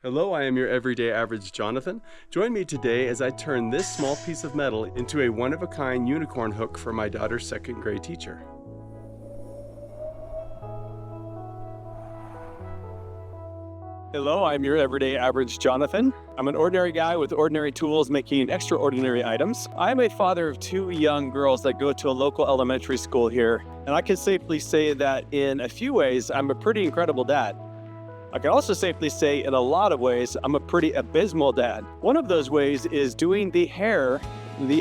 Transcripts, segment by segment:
Hello, I am your everyday average Jonathan. Join me today as I turn this small piece of metal into a one-of-a-kind unicorn hook for my daughter's second grade teacher. Hello, I'm your everyday average Jonathan. I'm an ordinary guy with ordinary tools making extraordinary items. I'm a father of two young girls that go to a local elementary school here, and I can safely say that in a few ways, I'm a pretty incredible dad. I can also safely say in a lot of ways, I'm a pretty abysmal dad. One of those ways is doing the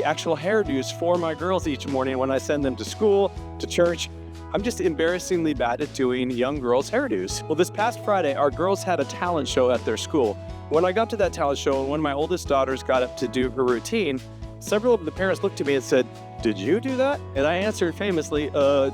actual hairdos for my girls each morning when I send them to school, to church. I'm just embarrassingly bad at doing young girls' hairdos. Well, this past Friday, our girls had a talent show at their school. When I got to that talent show and when my oldest daughters got up to do her routine, several of the parents looked at me and said, "Did you do that?" And I answered famously,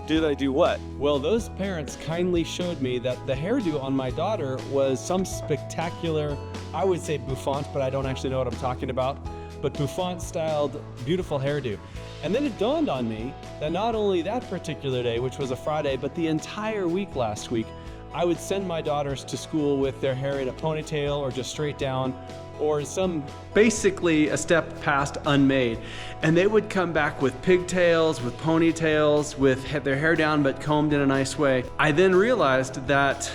did I do what? Well, those parents kindly showed me that the hairdo on my daughter was some spectacular, I would say bouffant, but I don't actually know what I'm talking about, but bouffant-styled, beautiful hairdo. And then it dawned on me that not only that particular day, which was a Friday, but the entire week last week, I would send my daughters to school with their hair in a ponytail or just straight down, or basically a step past unmade. And they would come back with pigtails, with ponytails, with their hair down but combed in a nice way. I then realized that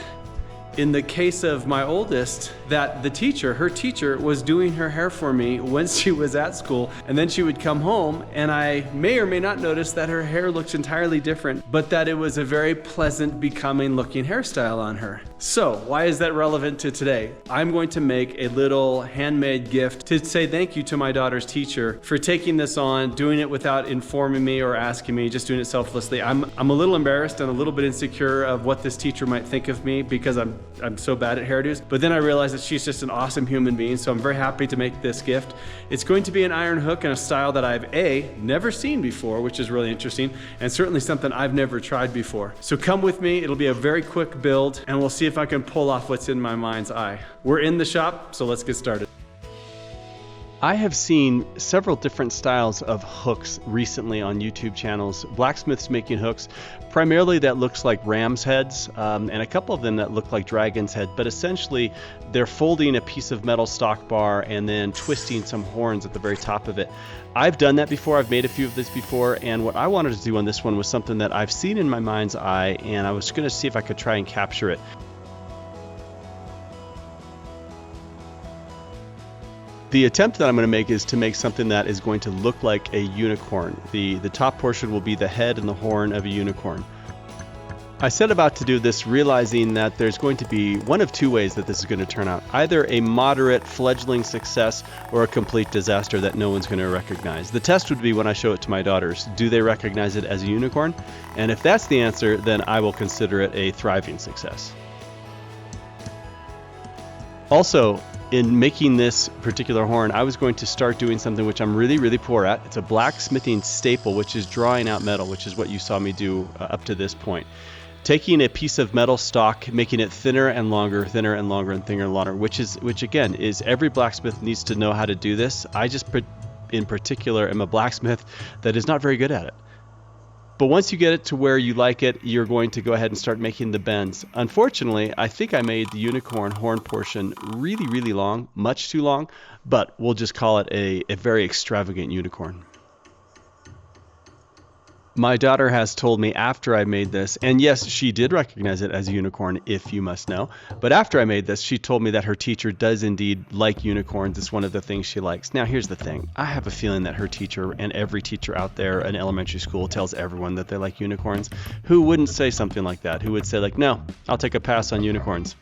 in the case of my oldest, that her teacher was doing her hair for me when she was at school, and then she would come home and I may or may not notice that her hair looks entirely different, but that it was a very pleasant, becoming looking hairstyle on her. So why is that relevant to today? I'm going to make a little handmade gift to say thank you to my daughter's teacher for taking this on, doing it without informing me or asking me, just doing it selflessly. I'm a little embarrassed and a little bit insecure of what this teacher might think of me because I'm so bad at hairdos, but then I realized that she's just an awesome human being, so I'm very happy to make this gift. It's going to be an iron hook in a style that I've never seen before, which is really interesting, and certainly something I've never tried before. So come with me, it'll be a very quick build, and we'll see if I can pull off what's in my mind's eye. We're in the shop, so let's get started. I have seen several different styles of hooks recently on YouTube channels, blacksmiths making hooks, primarily that looks like ram's heads, and a couple of them that look like dragon's head, but essentially they're folding a piece of metal stock bar and then twisting some horns at the very top of it. I've done that before, I've made a few of this before, and what I wanted to do on this one was something that I've seen in my mind's eye, and I was gonna see if I could try and capture it. The attempt that I'm going to make is to make something that is going to look like a unicorn. The top portion will be the head and the horn of a unicorn. I set about to do this realizing that there's going to be one of two ways that this is going to turn out. Either a moderate fledgling success or a complete disaster that no one's going to recognize. The test would be when I show it to my daughters. Do they recognize it as a unicorn? And if that's the answer, then I will consider it a thriving success. Also, in making this particular horn, I was going to start doing something which I'm really, really poor at. It's a blacksmithing staple, which is drawing out metal, which is what you saw me do up to this point. Taking a piece of metal stock, making it thinner and longer, and thinner and longer, which again is every blacksmith needs to know how to do this. I just in particular am a blacksmith that is not very good at it. But once you get it to where you like it, you're going to go ahead and start making the bends. Unfortunately, I think I made the unicorn horn portion really, really long, much too long, but we'll just call it a very extravagant unicorn. My daughter has told me after I made this, and yes, she did recognize it as a unicorn, if you must know, but after I made this, she told me that her teacher does indeed like unicorns. It's one of the things she likes. Now, here's the thing. I have a feeling that her teacher and every teacher out there in elementary school tells everyone that they like unicorns. Who wouldn't say something like that? Who would say like, no, I'll take a pass on unicorns?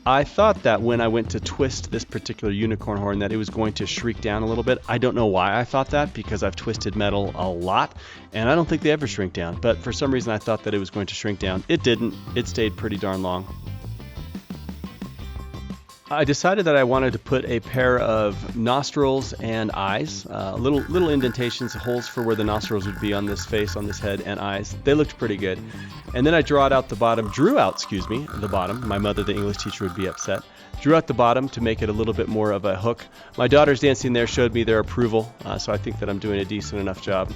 I thought that when I went to twist this particular unicorn horn that it was going to shrink down a little bit. I don't know why I thought that, because I've twisted metal a lot and I don't think they ever shrink down, but for some reason I thought that it was going to shrink down. It didn't. It stayed pretty darn long. I decided that I wanted to put a pair of nostrils and eyes, little indentations, holes for where the nostrils would be on this face, on this head, and eyes. They looked pretty good. And then I drew out the bottom. My mother, the English teacher, would be upset. Drew out the bottom to make it a little bit more of a hook. My daughters dancing there showed me their approval, so I think that I'm doing a decent enough job.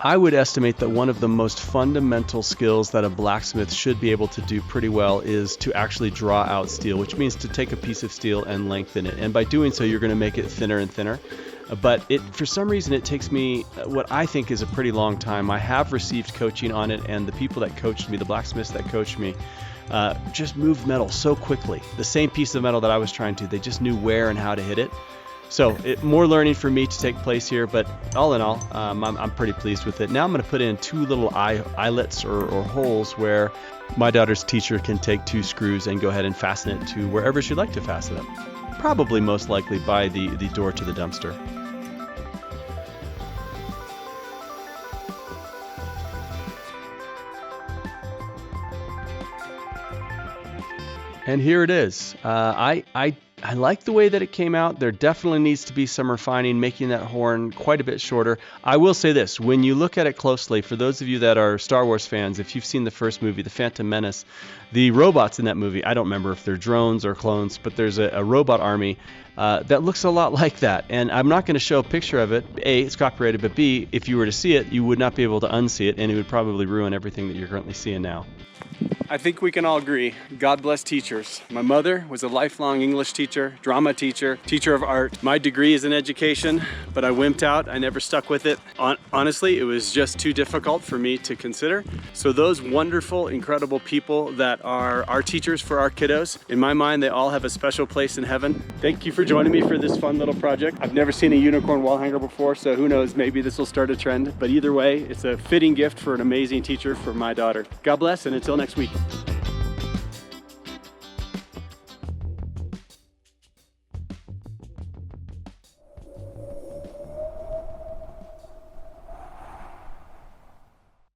I would estimate that one of the most fundamental skills that a blacksmith should be able to do pretty well is to actually draw out steel, which means to take a piece of steel and lengthen it. And by doing so, you're going to make it thinner and thinner. But for some reason, it takes me what I think is a pretty long time. I have received coaching on it, and the people that coached me, the blacksmiths that coached me, just moved metal so quickly. The same piece of metal that I was trying to, they just knew where and how to hit it. So more learning for me to take place here, but all in all, I'm pretty pleased with it. Now I'm going to put in 2 little eyelets or holes where my daughter's teacher can take 2 screws and go ahead and fasten it to wherever she'd like to fasten it. Probably most likely by the door to the dumpster. And here it is. I like the way that it came out. There definitely needs to be some refining, making that horn quite a bit shorter. I will say this, when you look at it closely, for those of you that are Star Wars fans, if you've seen the first movie, The Phantom Menace, the robots in that movie, I don't remember if they're drones or clones, but there's a robot army that looks a lot like that. And I'm not going to show a picture of it. A, it's copyrighted, but B, if you were to see it, you would not be able to unsee it, and it would probably ruin everything that you're currently seeing now. I think we can all agree, God bless teachers. My mother was a lifelong English teacher, drama teacher, teacher of art. My degree is in education, but I wimped out. I never stuck with it. Honestly, it was just too difficult for me to consider. So those wonderful, incredible people that are our teachers for our kiddos, in my mind, they all have a special place in heaven. Thank you for joining me for this fun little project. I've never seen a unicorn wall hanger before, so who knows, maybe this will start a trend. But either way, it's a fitting gift for an amazing teacher for my daughter. God bless, and until next week.